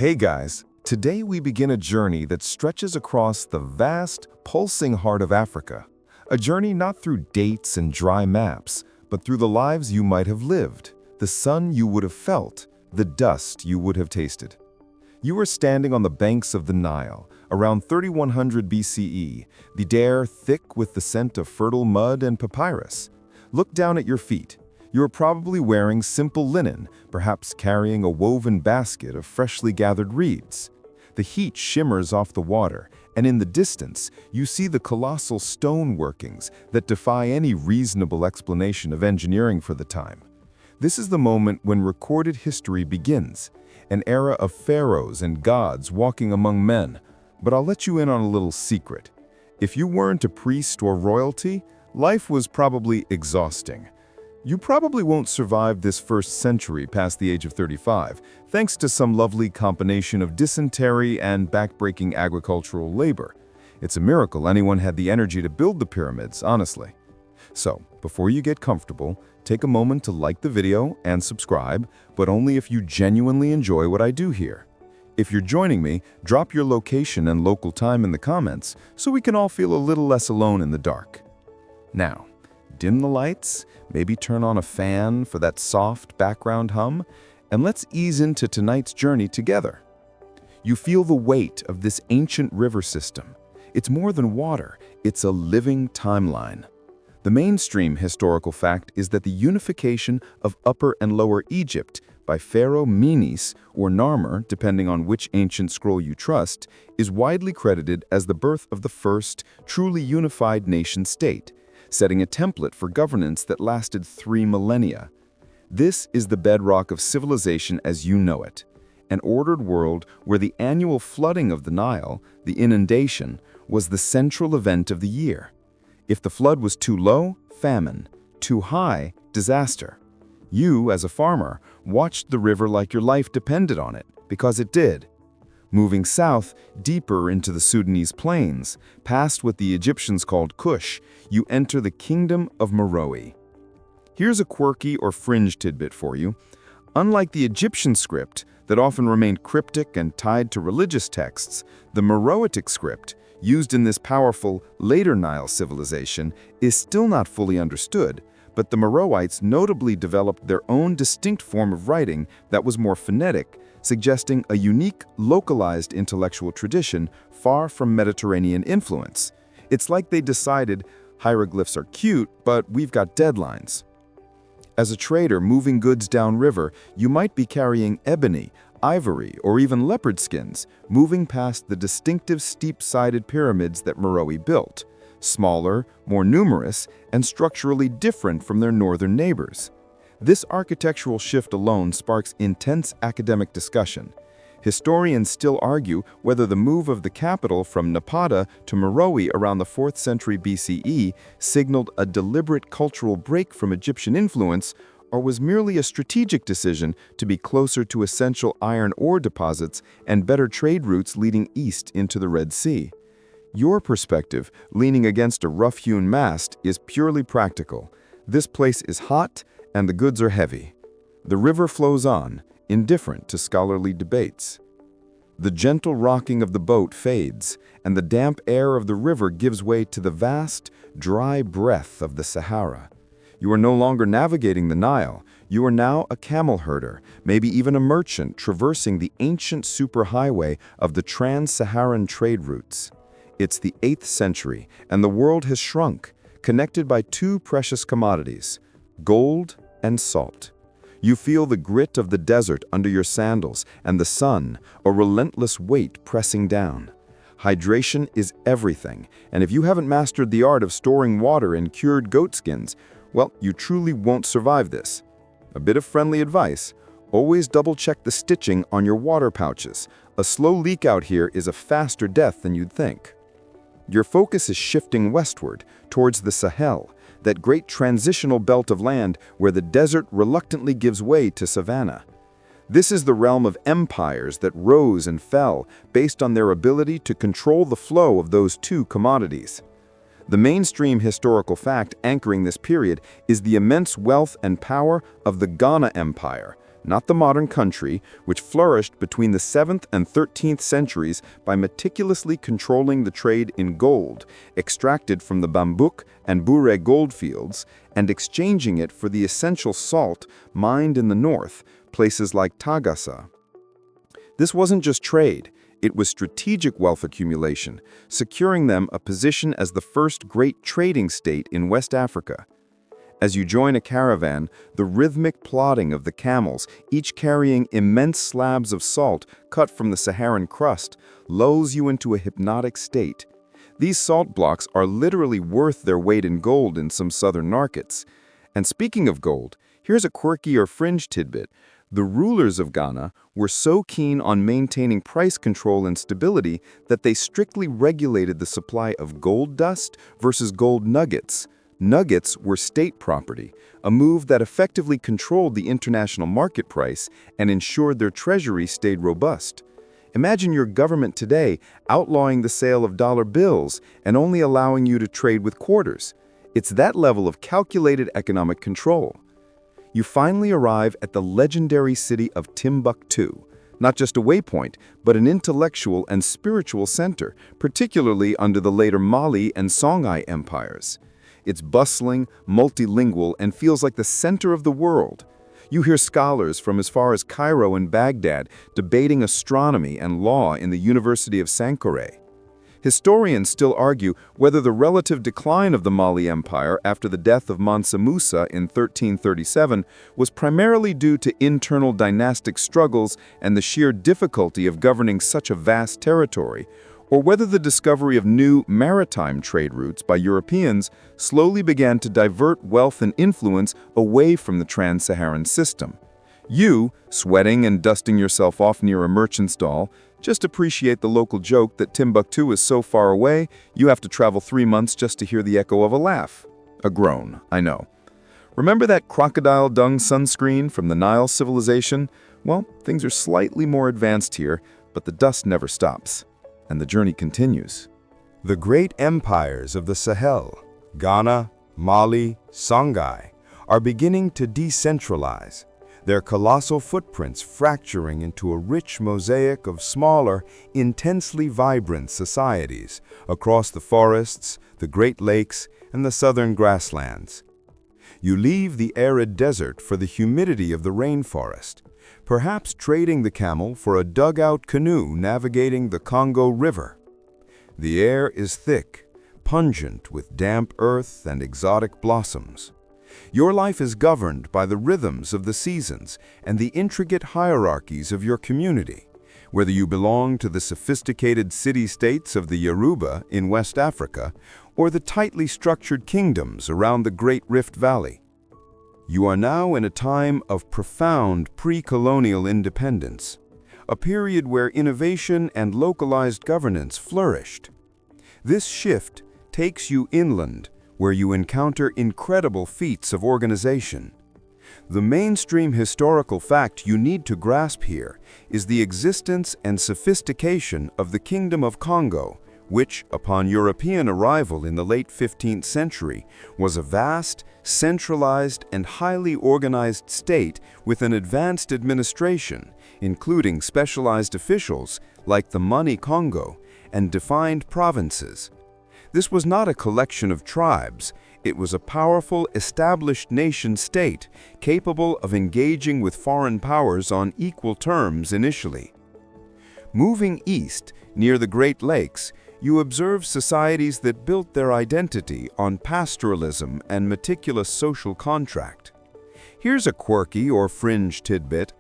Hey guys, today we begin a journey that stretches across the vast, pulsing heart of Africa. A journey not through dates and dry maps, but through the lives you might have lived, the sun you would have felt, the dust you would have tasted. You are standing on the banks of the Nile, around 3100 BCE, the air thick with the scent of fertile mud and papyrus. Look down at your feet. You are probably wearing simple linen, perhaps carrying a woven basket of freshly gathered reeds. The heat shimmers off the water, and in the distance, you see the colossal stone workings that defy any reasonable explanation of engineering for the time. This is the moment when recorded history begins, an era of pharaohs and gods walking among men. But I'll let you in on a little secret. If you weren't a priest or royalty, life was probably exhausting. You probably won't survive this first century past the age of 35, thanks to some lovely combination of dysentery and backbreaking agricultural labor. It's a miracle anyone had the energy to build the pyramids, honestly. So, before you get comfortable, take a moment to like the video and subscribe, but only if you genuinely enjoy what I do here. If you're joining me, drop your location and local time in the comments so we can all feel a little less alone in the dark. Now, dim the lights, maybe turn on a fan for that soft background hum, and let's ease into tonight's journey together. You feel the weight of this ancient river system. It's more than water, it's a living timeline. The mainstream historical fact is that the unification of Upper and Lower Egypt by Pharaoh Menes or Narmer, depending on which ancient scroll you trust, is widely credited as the birth of the first truly unified nation-state, setting a template for governance that lasted 3 millennia. This is the bedrock of civilization as you know it, an ordered world where the annual flooding of the Nile, the inundation, was the central event of the year. If the flood was too low, famine; too high, disaster. You, as a farmer, watched the river like your life depended on it, because it did. Moving south, deeper into the Sudanese plains, past what the Egyptians called Kush, you enter the kingdom of Meroe. Here's a quirky or fringe tidbit for you. Unlike the Egyptian script, that often remained cryptic and tied to religious texts, the Meroitic script, used in this powerful, later Nile civilization, is still not fully understood, but the Meroites notably developed their own distinct form of writing that was more phonetic, suggesting a unique, localized intellectual tradition far from Mediterranean influence. It's like they decided, hieroglyphs are cute, but we've got deadlines. As a trader moving goods downriver, you might be carrying ebony, ivory, or even leopard skins, moving past the distinctive steep-sided pyramids that Meroe built, smaller, more numerous, and structurally different from their northern neighbors. This architectural shift alone sparks intense academic discussion. Historians still argue whether the move of the capital from Napata to Meroe around the 4th century BCE signaled a deliberate cultural break from Egyptian influence or was merely a strategic decision to be closer to essential iron ore deposits and better trade routes leading east into the Red Sea. Your perspective, leaning against a rough-hewn mast, is purely practical. This place is hot, and the goods are heavy. The river flows on, indifferent to scholarly debates. The gentle rocking of the boat fades, and the damp air of the river gives way to the vast, dry breath of the Sahara. You are no longer navigating the Nile. You are now a camel herder, maybe even a merchant traversing the ancient superhighway of the Trans-Saharan trade routes. It's the 8th century, and the world has shrunk, connected by 2 precious commodities: gold and salt. You feel the grit of the desert under your sandals and the sun, a relentless weight pressing down. Hydration is everything, and if you haven't mastered the art of storing water in cured goat skins, well, you truly won't survive this. A bit of friendly advice: always double-check the stitching on your water pouches. A slow leak out here is a faster death than you'd think. Your focus is shifting westward, towards the Sahel, that great transitional belt of land where the desert reluctantly gives way to savannah. This is the realm of empires that rose and fell based on their ability to control the flow of those 2 commodities. The mainstream historical fact anchoring this period is the immense wealth and power of the Ghana Empire, not the modern country, which flourished between the 7th and 13th centuries by meticulously controlling the trade in gold, extracted from the Bambuk and Bure goldfields, and exchanging it for the essential salt mined in the north, places like Tagasa. This wasn't just trade. It was strategic wealth accumulation, securing them a position as the first great trading state in West Africa. As you join a caravan, the rhythmic plodding of the camels, each carrying immense slabs of salt cut from the Saharan crust, lulls you into a hypnotic state. These salt blocks are literally worth their weight in gold in some southern markets. And speaking of gold, here's a quirky or fringe tidbit. The rulers of Ghana were so keen on maintaining price control and stability that they strictly regulated the supply of gold dust versus gold nuggets. Nuggets were state property, a move that effectively controlled the international market price and ensured their treasury stayed robust. Imagine your government today outlawing the sale of dollar bills and only allowing you to trade with quarters. It's that level of calculated economic control. You finally arrive at the legendary city of Timbuktu, not just a waypoint, but an intellectual and spiritual center, particularly under the later Mali and Songhai empires. It's bustling, multilingual, and feels like the center of the world. You hear scholars from as far as Cairo and Baghdad debating astronomy and law in the University of Sankore. Historians still argue whether the relative decline of the Mali Empire after the death of Mansa Musa in 1337 was primarily due to internal dynastic struggles and the sheer difficulty of governing such a vast territory, or whether the discovery of new maritime trade routes by Europeans slowly began to divert wealth and influence away from the Trans-Saharan system. You, sweating and dusting yourself off near a merchant stall, just appreciate the local joke that Timbuktu is so far away, you have to travel 3 months just to hear the echo of a laugh. A groan, I know. Remember that crocodile dung sunscreen from the Nile civilization? Well, things are slightly more advanced here, but the dust never stops. And the journey continues. The great empires of the Sahel, Ghana, Mali, Songhai, are beginning to decentralize, their colossal footprints fracturing into a rich mosaic of smaller, intensely vibrant societies across the forests, the Great Lakes, and the southern grasslands. You leave the arid desert for the humidity of the rainforest, perhaps trading the camel for a dugout canoe navigating the Kongo River. The air is thick, pungent with damp earth and exotic blossoms. Your life is governed by the rhythms of the seasons and the intricate hierarchies of your community, whether you belong to the sophisticated city-states of the Yoruba in West Africa or the tightly structured kingdoms around the Great Rift Valley. You are now in a time of profound pre-colonial independence, a period where innovation and localized governance flourished. This shift takes you inland, where you encounter incredible feats of organization. The mainstream historical fact you need to grasp here is the existence and sophistication of the Kingdom of Kongo, which, upon European arrival in the late 15th century, was a vast, centralized, and highly organized state with an advanced administration, including specialized officials like the Money Kongo and defined provinces. This was not a collection of tribes. It was a powerful, established nation-state capable of engaging with foreign powers on equal terms initially. Moving east, near the Great Lakes, you observe societies that built their identity on pastoralism and meticulous social contract. Here's a quirky or fringe tidbit.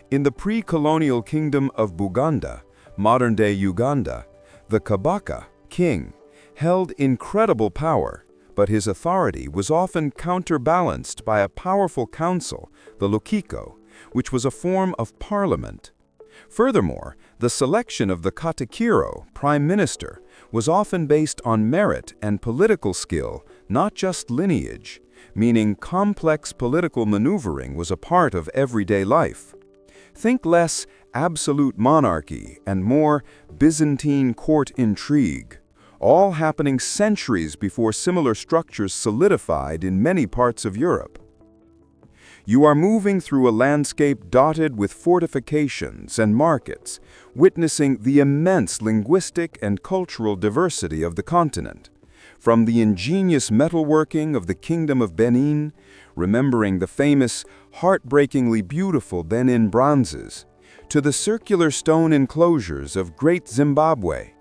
In the pre-colonial kingdom of Buganda, modern-day Uganda, the Kabaka, king, held incredible power, but his authority was often counterbalanced by a powerful council, the Lukiko, which was a form of parliament. Furthermore, the selection of the Katikiro, prime minister, was often based on merit and political skill, not just lineage, meaning complex political maneuvering was a part of everyday life. Think less absolute monarchy and more Byzantine court intrigue, all happening centuries before similar structures solidified in many parts of Europe. You are moving through a landscape dotted with fortifications and markets, witnessing the immense linguistic and cultural diversity of the continent. From the ingenious metalworking of the Kingdom of Benin, remembering the famous, heartbreakingly beautiful Benin bronzes, to the circular stone enclosures of Great Zimbabwe.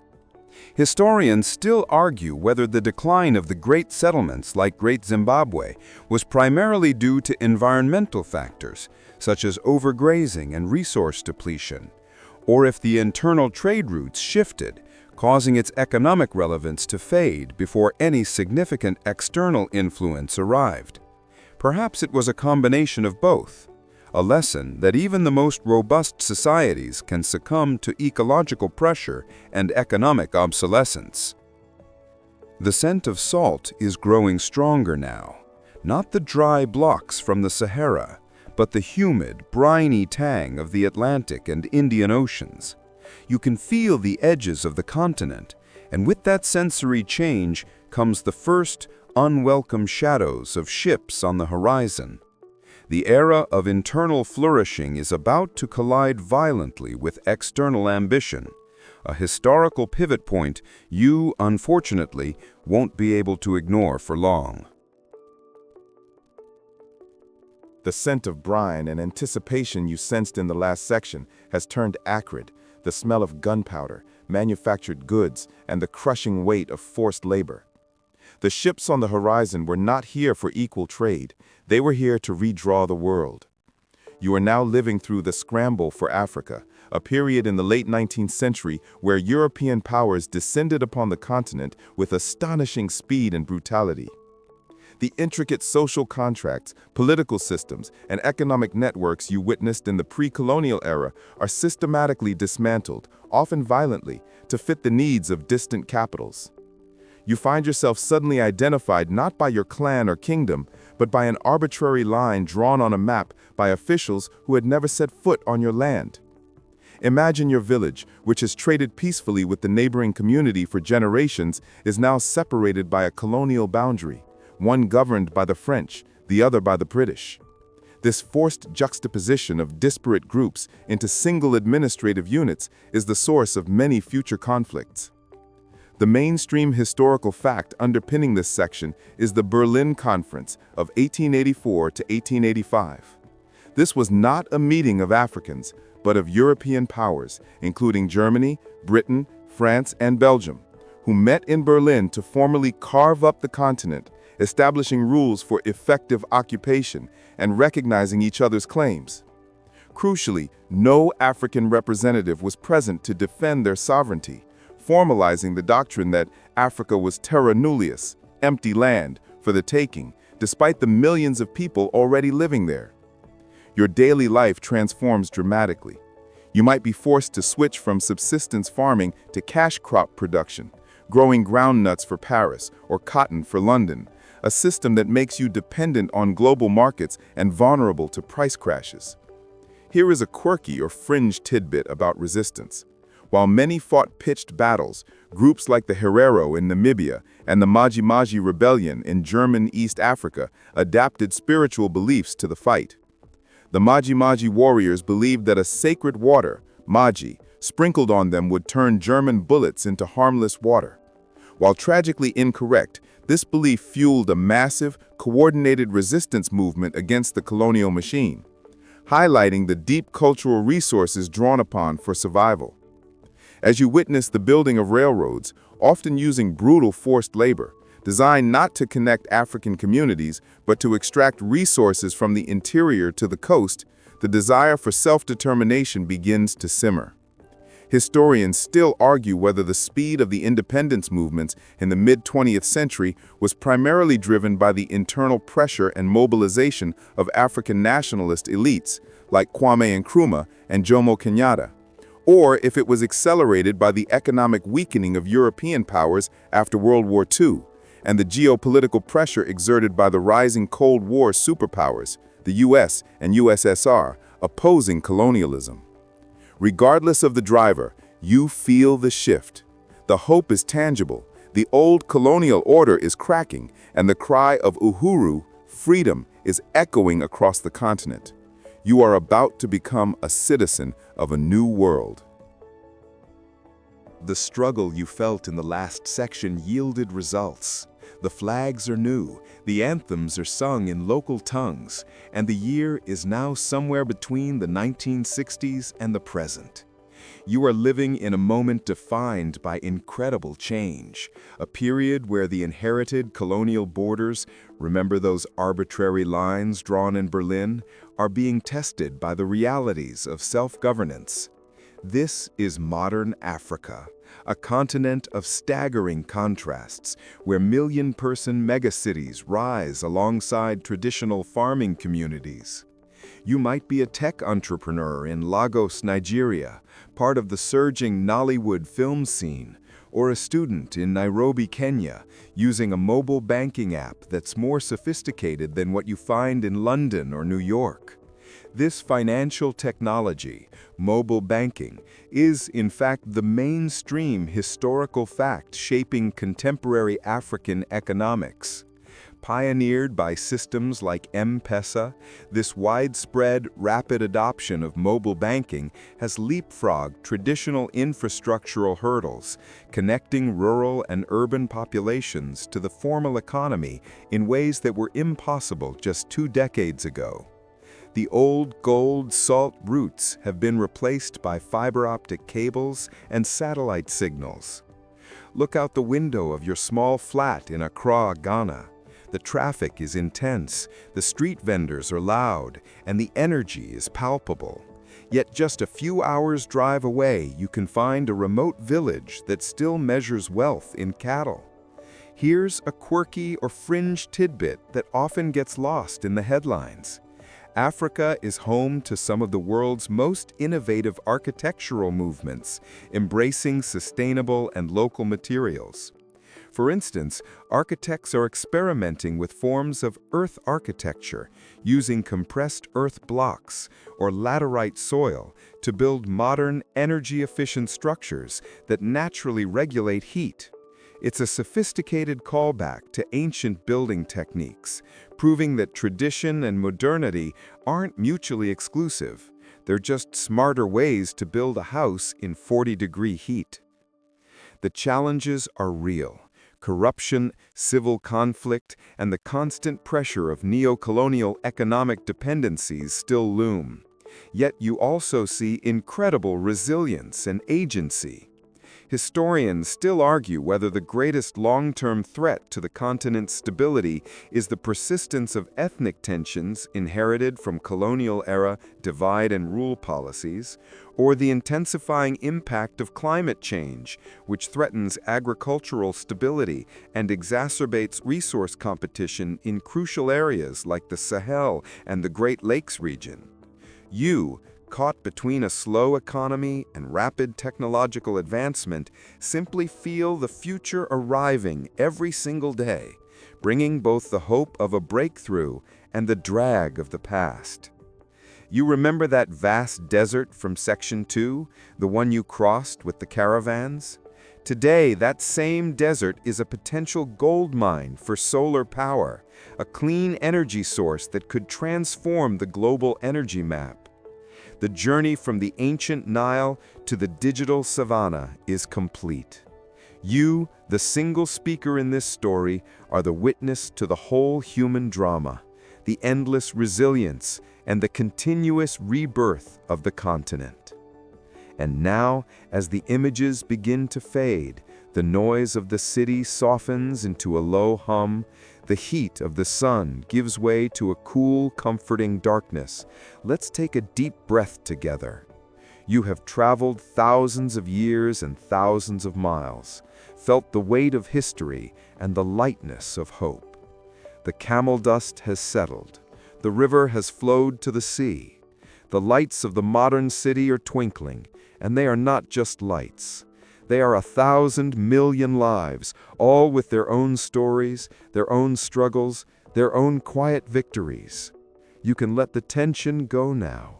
Historians still argue whether the decline of the great settlements like Great Zimbabwe was primarily due to environmental factors, such as overgrazing and resource depletion, or if the internal trade routes shifted, causing its economic relevance to fade before any significant external influence arrived. Perhaps it was a combination of both, a lesson that even the most robust societies can succumb to ecological pressure and economic obsolescence. The scent of salt is growing stronger now, not the dry blocks from the Sahara, but the humid, briny tang of the Atlantic and Indian Oceans. You can feel the edges of the continent, and with that sensory change comes the first, unwelcome shadows of ships on the horizon. The era of internal flourishing is about to collide violently with external ambition, a historical pivot point you, unfortunately, won't be able to ignore for long. The scent of brine and anticipation you sensed in the last section has turned acrid, the smell of gunpowder, manufactured goods, and the crushing weight of forced labor. The ships on the horizon were not here for equal trade. They were here to redraw the world. You are now living through the Scramble for Africa, a period in the late 19th century where European powers descended upon the continent with astonishing speed and brutality. The intricate social contracts, political systems, and economic networks you witnessed in the pre-colonial era are systematically dismantled, often violently, to fit the needs of distant capitals. You find yourself suddenly identified not by your clan or kingdom, but by an arbitrary line drawn on a map by officials who had never set foot on your land. Imagine your village, which has traded peacefully with the neighboring community for generations, is now separated by a colonial boundary, one governed by the French, the other by the British. This forced juxtaposition of disparate groups into single administrative units is the source of many future conflicts. The mainstream historical fact underpinning this section is the Berlin Conference of 1884 to 1885. This was not a meeting of Africans, but of European powers, including Germany, Britain, France, and Belgium, who met in Berlin to formally carve up the continent, establishing rules for effective occupation and recognizing each other's claims. Crucially, no African representative was present to defend their sovereignty, formalizing the doctrine that Africa was terra nullius, empty land, for the taking, despite the millions of people already living there. Your daily life transforms dramatically. You might be forced to switch from subsistence farming to cash crop production, growing groundnuts for Paris or cotton for London, a system that makes you dependent on global markets and vulnerable to price crashes. Here is a quirky or fringe tidbit about resistance. While many fought pitched battles, groups like the Herero in Namibia and the Maji Maji Rebellion in German East Africa adapted spiritual beliefs to the fight. The Maji Maji warriors believed that a sacred water, Maji, sprinkled on them would turn German bullets into harmless water. While tragically incorrect, this belief fueled a massive, coordinated resistance movement against the colonial machine, highlighting the deep cultural resources drawn upon for survival. As you witness the building of railroads, often using brutal forced labor, designed not to connect African communities, but to extract resources from the interior to the coast, the desire for self-determination begins to simmer. Historians still argue whether the speed of the independence movements in the mid-20th century was primarily driven by the internal pressure and mobilization of African nationalist elites like Kwame Nkrumah and Jomo Kenyatta, or if it was accelerated by the economic weakening of European powers after World War II and the geopolitical pressure exerted by the rising Cold War superpowers, the US and USSR, opposing colonialism. Regardless of the driver, you feel the shift. The hope is tangible, the old colonial order is cracking, and the cry of Uhuru, Freedom is echoing across the continent. You are about to become a citizen of a new world. The struggle you felt in the last section yielded results. The flags are new, the anthems are sung in local tongues, and the year is now somewhere between the 1960s and the present. You are living in a moment defined by incredible change, a period where the inherited colonial borders, remember those arbitrary lines drawn in Berlin, are being tested by the realities of self-governance. This is modern Africa, a continent of staggering contrasts, where million-person megacities rise alongside traditional farming communities. You might be a tech entrepreneur in Lagos, Nigeria, part of the surging Nollywood film scene, or a student in Nairobi, Kenya, using a mobile banking app that's more sophisticated than what you find in London or New York. This financial technology, mobile banking, is in fact the mainstream historical fact shaping contemporary African economics. Pioneered by systems like M-Pesa, this widespread, rapid adoption of mobile banking has leapfrogged traditional infrastructural hurdles, connecting rural and urban populations to the formal economy in ways that were impossible just 2 decades ago. The old gold salt routes have been replaced by fiber optic cables and satellite signals. Look out the window of your small flat in Accra, Ghana. The traffic is intense, the street vendors are loud, and the energy is palpable. Yet just a few hours' drive away, you can find a remote village that still measures wealth in cattle. Here's a quirky or fringe tidbit that often gets lost in the headlines. Africa is home to some of the world's most innovative architectural movements, embracing sustainable and local materials. For instance, architects are experimenting with forms of earth architecture, using compressed earth blocks or laterite soil to build modern, energy-efficient structures that naturally regulate heat. It's a sophisticated callback to ancient building techniques, proving that tradition and modernity aren't mutually exclusive. They're just smarter ways to build a house in 40-degree heat. The challenges are real. Corruption, civil conflict, and the constant pressure of neo-colonial economic dependencies still loom. Yet you also see incredible resilience and agency. Historians still argue whether the greatest long-term threat to the continent's stability is the persistence of ethnic tensions inherited from colonial-era divide and rule policies, or the intensifying impact of climate change, which threatens agricultural stability and exacerbates resource competition in crucial areas like the Sahel and the Great Lakes region. You, caught between a slow economy and rapid technological advancement, simply feel the future arriving every single day, bringing both the hope of a breakthrough and the drag of the past. You remember that vast desert from Section 2, the one you crossed with the caravans? Today, that same desert is a potential gold mine for solar power, a clean energy source that could transform the global energy map. The journey from the ancient Nile to the digital savannah is complete. You, the single speaker in this story, are the witness to the whole human drama, the endless resilience, and the continuous rebirth of the continent. And now, as the images begin to fade, the noise of the city softens into a low hum, the heat of the sun gives way to a cool, comforting darkness. Let's take a deep breath together. You have traveled thousands of years and thousands of miles, felt the weight of history and the lightness of hope. The camel dust has settled. The river has flowed to the sea. The lights of the modern city are twinkling, and they are not just lights. They are 1,000 million lives, all with their own stories, their own struggles, their own quiet victories. You can let the tension go now.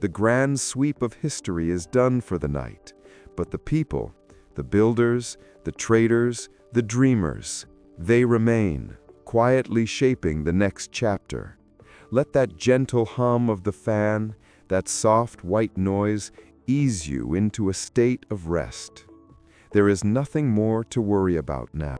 The grand sweep of history is done for the night, but the people, the builders, the traders, the dreamers, they remain, quietly shaping the next chapter. Let that gentle hum of the fan, that soft white noise, ease you into a state of rest. There is nothing more to worry about now.